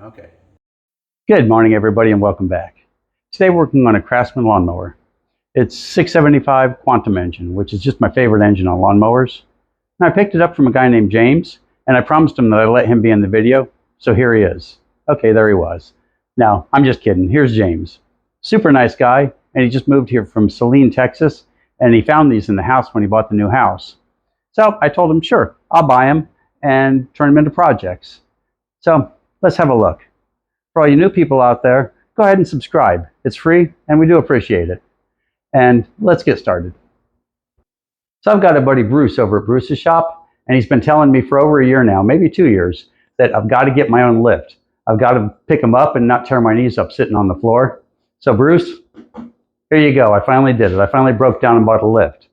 Okay. Good morning, everybody, and welcome back. Today, we're working on a Craftsman lawnmower. It's 675 Quantum engine, which is just my favorite engine on lawnmowers. And I picked it up from a guy named James, and I promised him that I'd let him be in the video. So here he is. Okay, there he was. Now, I'm just kidding. Here's James. Super nice guy, and he just moved here from Saline, Texas, and he found these in the house when he bought the new house. So I told him, sure, I'll buy them and turn them into projects. So let's have a look. For all you new people out there, go ahead and subscribe. It's free, and we do appreciate it. And let's get started. So I've got a buddy Bruce over at Bruce's shop, and he's been telling me for over a year now, maybe 2 years, that I've got to get my own lift. I've got to pick them up and not tear my knees up sitting on the floor. So Bruce, here you go. I finally did it. I finally broke down and bought a lift.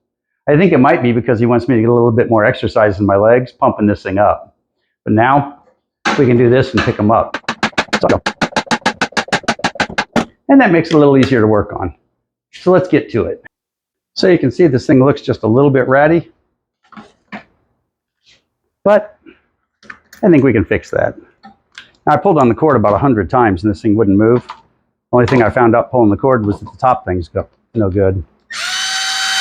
I think it might be because he wants me to get a little bit more exercise in my legs, pumping this thing up. But now we can do this and pick them up. And that makes it a little easier to work on. So let's get to it. So you can see this thing looks just a little bit ratty, but I think we can fix that. Now, I pulled on the cord about 100 times and this thing wouldn't move. Only thing I found out pulling the cord was that the top thing's no good.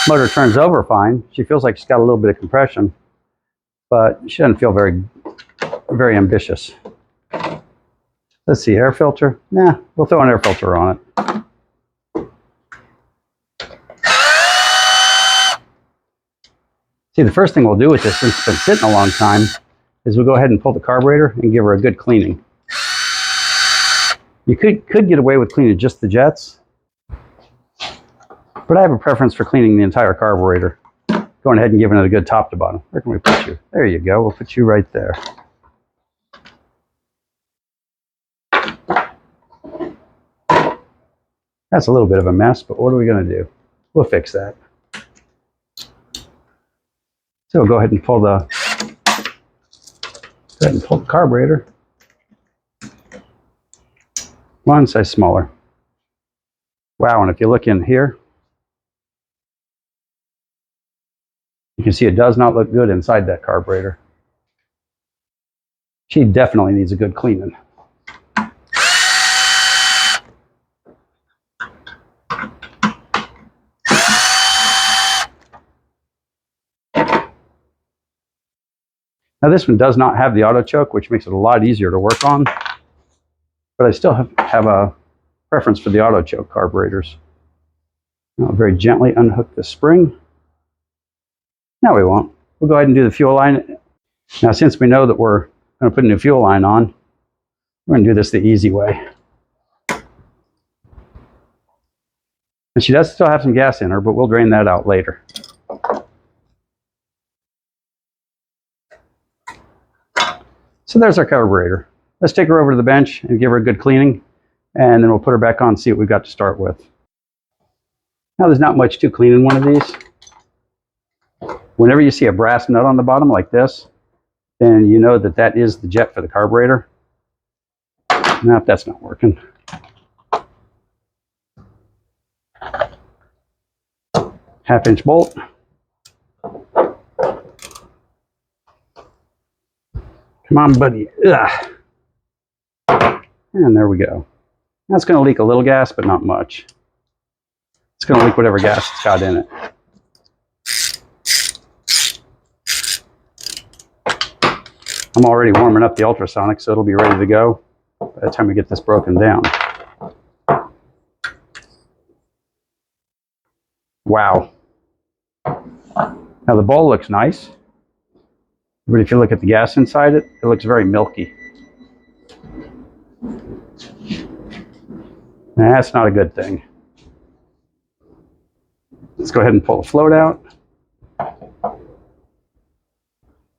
Motor turns over fine. She feels like she's got a little bit of compression, but she doesn't feel very ambitious. Let's see, air filter. Nah, we'll throw an air filter on it. See, the first thing we'll do with this, since it's been sitting a long time, is we'll go ahead and pull the carburetor and give her a good cleaning. You could get away with cleaning just the jets, but I have a preference for cleaning the entire carburetor. Going ahead and giving it a good top to bottom. Where can we put you? There you go. We'll put you right there. That's a little bit of a mess, but what are we going to do? We'll fix that. So we'll go ahead and pull the carburetor. One size smaller. Wow, and if you look in here, you can see it does not look good inside that carburetor. She definitely needs a good cleaning. Now this one does not have the auto choke, which makes it a lot easier to work on, but I still have a preference for the auto choke carburetors. I'll very gently unhook the spring. No, we won't. We'll go ahead and do the fuel line. Now, since we know that we're going to put a new fuel line on, we're going to do this the easy way. And she does still have some gas in her, but we'll drain that out later. So there's our carburetor. Let's take her over to the bench and give her a good cleaning, and then we'll put her back on and see what we've got to start with. Now, there's not much to clean in one of these. Whenever you see a brass nut on the bottom like this, then you know that that is the jet for the carburetor. Now, if that's not working. Half-inch bolt. Come on, buddy. Ugh. And there we go. That's going to leak a little gas, but not much. It's going to leak whatever gas it's got in it. I'm already warming up the ultrasonic, so it'll be ready to go by the time we get this broken down. Wow. Now the bowl looks nice, but if you look at the gas inside it, it looks very milky. Now, that's not a good thing. Let's go ahead and pull the float out.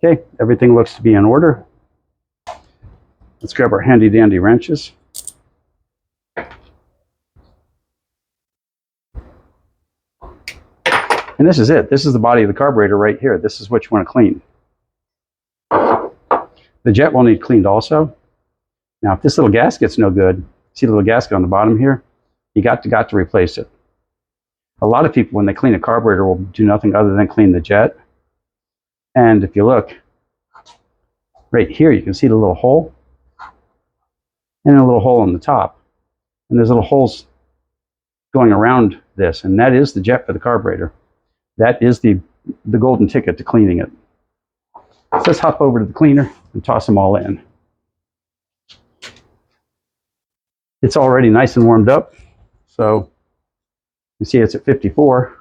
Okay, everything looks to be in order. Let's grab our handy dandy wrenches. And this is it. This is the body of the carburetor right here. This is what you want to clean. The jet will need cleaned also. Now, if this little gasket's no good, see the little gasket on the bottom here? You got to replace it. A lot of people, when they clean a carburetor, will do nothing other than clean the jet. And if you look right here, you can see the little hole. and a little hole in the top. And there's little holes going around this, and that is the jet for the carburetor. That is the golden ticket to cleaning it. So let's hop over to the cleaner and toss them all in. It's already nice and warmed up, so you see it's at 54.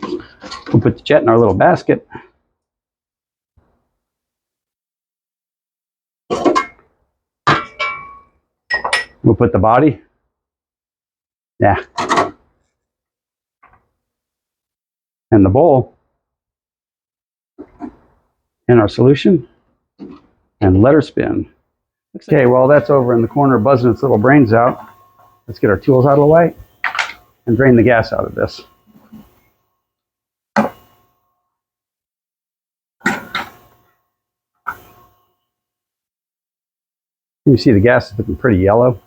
We'll put the jet in our little basket. We'll put the body. Yeah. And the bowl in our solution and let her spin. Okay, well, that's over in the corner buzzing its little brains out. Let's get our tools out of the way and drain the gas out of this. You see the gas is looking pretty yellow.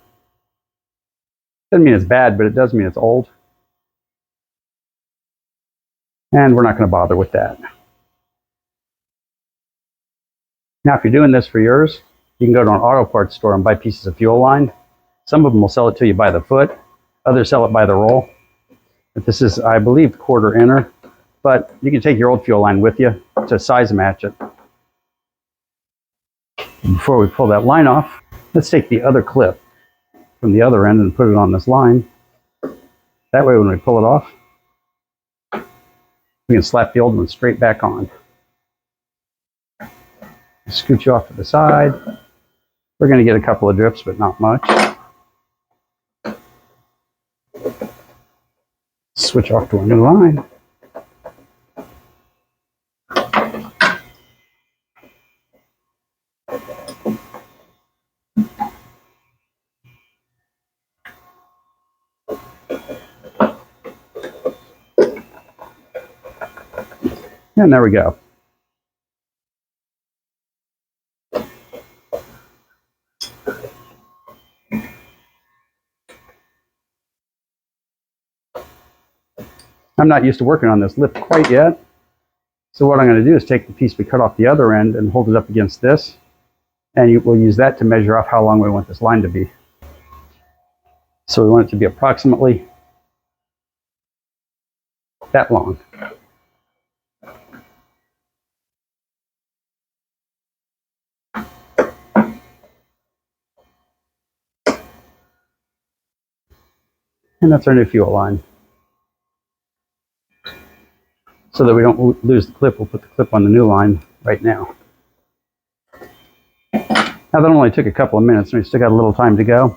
Doesn't mean it's bad, but it does mean it's old. And we're not going to bother with that. Now, if you're doing this for yours, you can go to an auto parts store and buy pieces of fuel line. Some of them will sell it to you by the foot. Others sell it by the roll. But this is, I believe, quarter inner. But you can take your old fuel line with you to size match it. Before we pull that line off, let's take the other clip from the other end and put it on this line. That way when we pull it off, we can slap the old one straight back on. Scoot you off to the side. We're going to get a couple of drips, but not much. Switch off to a new line. And there we go. I'm not used to working on this lip quite yet. So what I'm going to do is take the piece we cut off the other end and hold it up against this. And we'll use that to measure off how long we want this line to be. So we want it to be approximately that long. And that's our new fuel line. So that we don't lose the clip, we'll put the clip on the new line right now. Now that only took a couple of minutes and we still got a little time to go.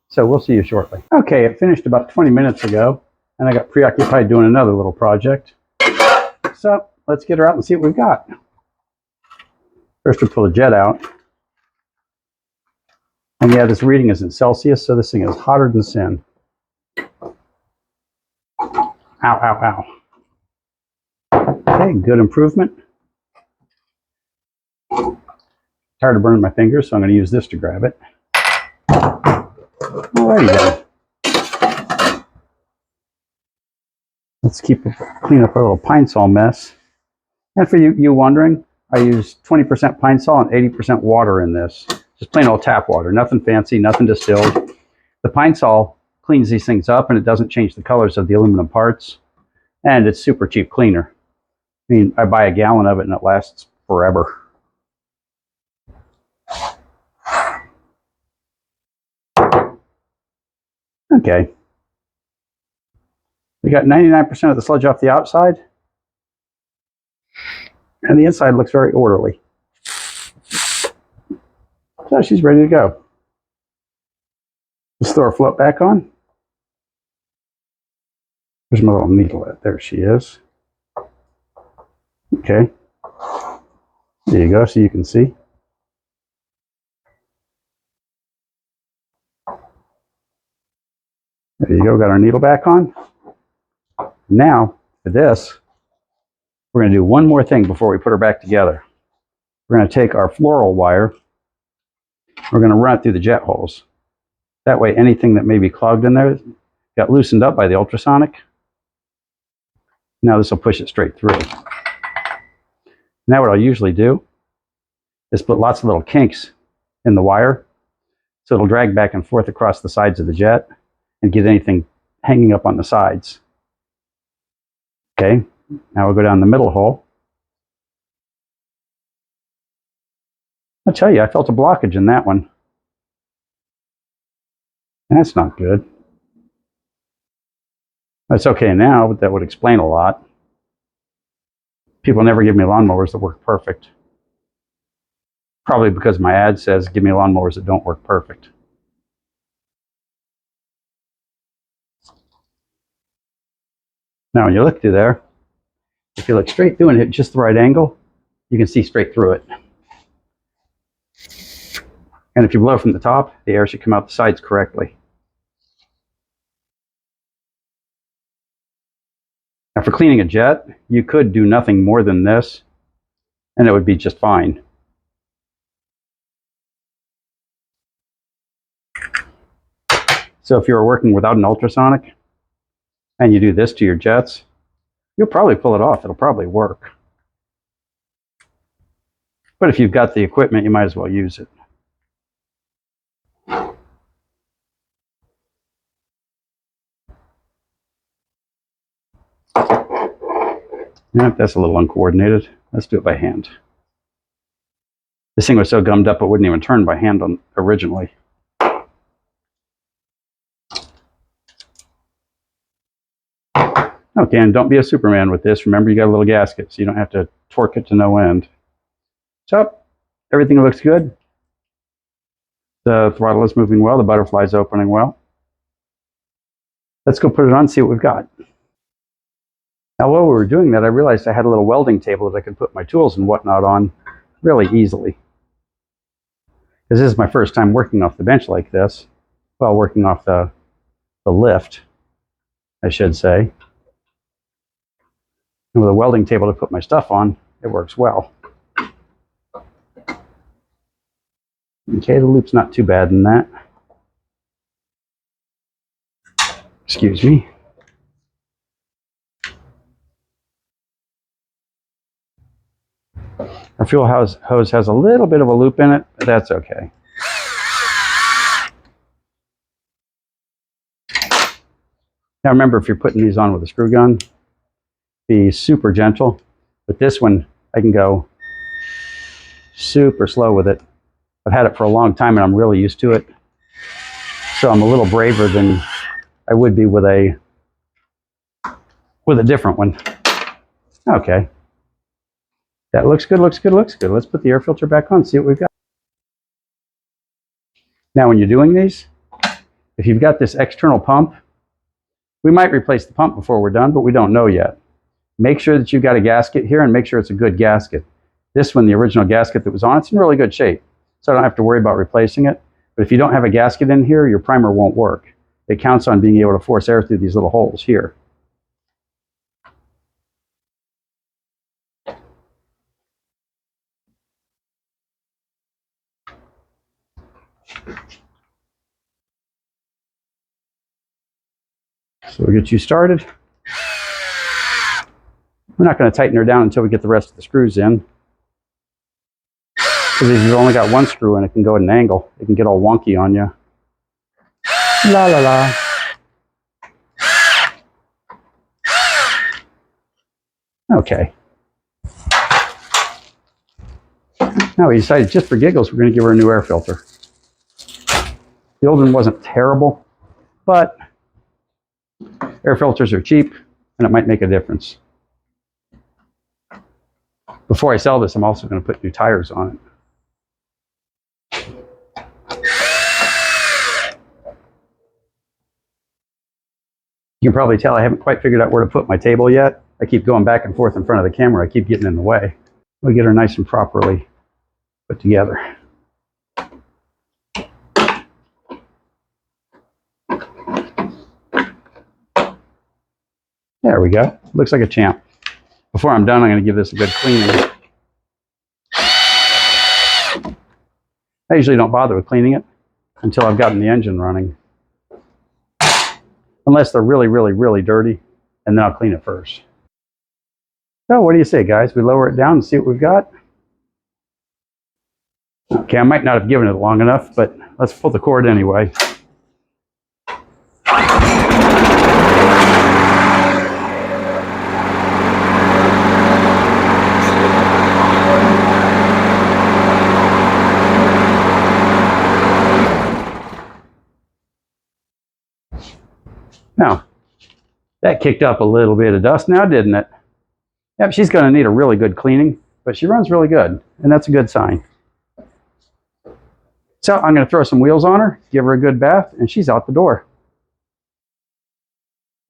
So we'll see you shortly. Okay, it finished about 20 minutes ago and I got preoccupied doing another little project. So let's get her out and see what we've got. First we'll pull the jet out. And yeah, this reading is in Celsius, so this thing is hotter than sin. Ow, ow, ow. Okay, good improvement. Tired of burning my fingers, so I'm going to use this to grab it. Alrighty then. Let's clean up our little pine sol mess. And for you wondering, I use 20% pine sol and 80% water in this. Just plain old tap water, nothing fancy, nothing distilled. The pine sol cleans these things up and it doesn't change the colors of the aluminum parts. And it's super cheap cleaner. I mean, I buy a gallon of it and it lasts forever. Okay. We got 99% of the sludge off the outside. And the inside looks very orderly. So she's ready to go. Let's throw her float back on. There's my little needle. There she is. Okay. There you go, so you can see. There you go, got our needle back on. Now, for this, we're going to do one more thing before we put her back together. We're going to take our floral wire. We're going to run it through the jet holes. That way, anything that may be clogged in there got loosened up by the ultrasonic. Now this will push it straight through. Now what I'll usually do is put lots of little kinks in the wire So it'll drag back and forth across the sides of the jet and get anything hanging up on the sides. Okay, now we'll go down the middle hole. I'll tell you, I felt a blockage in that one. That's not good. That's okay now, but that would explain a lot. People never give me lawnmowers that work perfect. Probably because my ad says, give me lawnmowers that don't work perfect. Now, when you look through there, if you look straight through and hit just the right angle, you can see straight through it. And if you blow from the top, the air should come out the sides correctly. Now, for cleaning a jet, you could do nothing more than this, and it would be just fine. So if you're working without an ultrasonic, and you do this to your jets, you'll probably pull it off. It'll probably work. But if you've got the equipment, you might as well use it. Yeah, that's a little uncoordinated. Let's do it by hand. This thing was so gummed up it wouldn't even turn by hand originally. Okay, and don't be a Superman with this. Remember, you got a little gasket, so you don't have to torque it to no end. So, everything looks good. The throttle is moving well. The butterfly's opening well. Let's go put it on and see what we've got. Now, while we were doing that, I realized I had a little welding table that I could put my tools and whatnot on really easily. Because this is my first time working off the bench like this. Well, working off the lift, I should say. And with a welding table to put my stuff on, it works well. Okay, the loop's not too bad in that. Excuse me. Our fuel hose has a little bit of a loop in it, but that's okay. Now remember, if you're putting these on with a screw gun, be super gentle. But this one, I can go super slow with it. I've had it for a long time and I'm really used to it. So I'm a little braver than I would be with a different one. Okay. That looks good, looks good, looks good. Let's put the air filter back on, see what we've got. Now when you're doing these, if you've got this external pump, we might replace the pump before we're done, but we don't know yet. Make sure that you've got a gasket here and make sure it's a good gasket. This one, the original gasket that was on, it's in really good shape. So I don't have to worry about replacing it. But if you don't have a gasket in here, your primer won't work. It counts on being able to force air through these little holes here. So we'll get you started. We're not going to tighten her down until we get the rest of the screws in. Because if you've only got one screw and it can go at an angle, it can get all wonky on you. La la la. Okay. Now we decided just for giggles, we're going to give her a new air filter. The old one wasn't terrible, but air filters are cheap and it might make a difference. Before I sell this, I'm also going to put new tires on it. You can probably tell I haven't quite figured out where to put my table yet. I keep going back and forth in front of the camera. I keep getting in the way. We'll get her nice and properly put together. There we go. Looks like a champ. Before I'm done, I'm going to give this a good cleaning. I usually don't bother with cleaning it until I've gotten the engine running. Unless they're really, really, really dirty, and then I'll clean it first. So what do you say, guys? We lower it down and see what we've got? Okay, I might not have given it long enough, but let's pull the cord anyway. Now, that kicked up a little bit of dust now, didn't it? Yep, she's going to need a really good cleaning, but she runs really good, and that's a good sign. So I'm going to throw some wheels on her, give her a good bath, and she's out the door.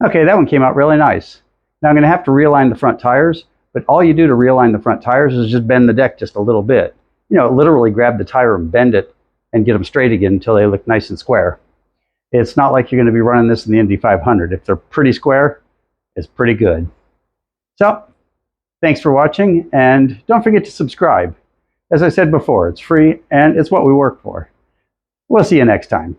Okay, that one came out really nice. Now I'm going to have to realign the front tires, but all you do to realign the front tires is just bend the deck just a little bit. You know, literally grab the tire and bend it and get them straight again until they look nice and square. It's not like you're going to be running this in the Indy 500. If they're pretty square, it's pretty good. So, thanks for watching, and don't forget to subscribe. As I said before, it's free, and it's what we work for. We'll see you next time.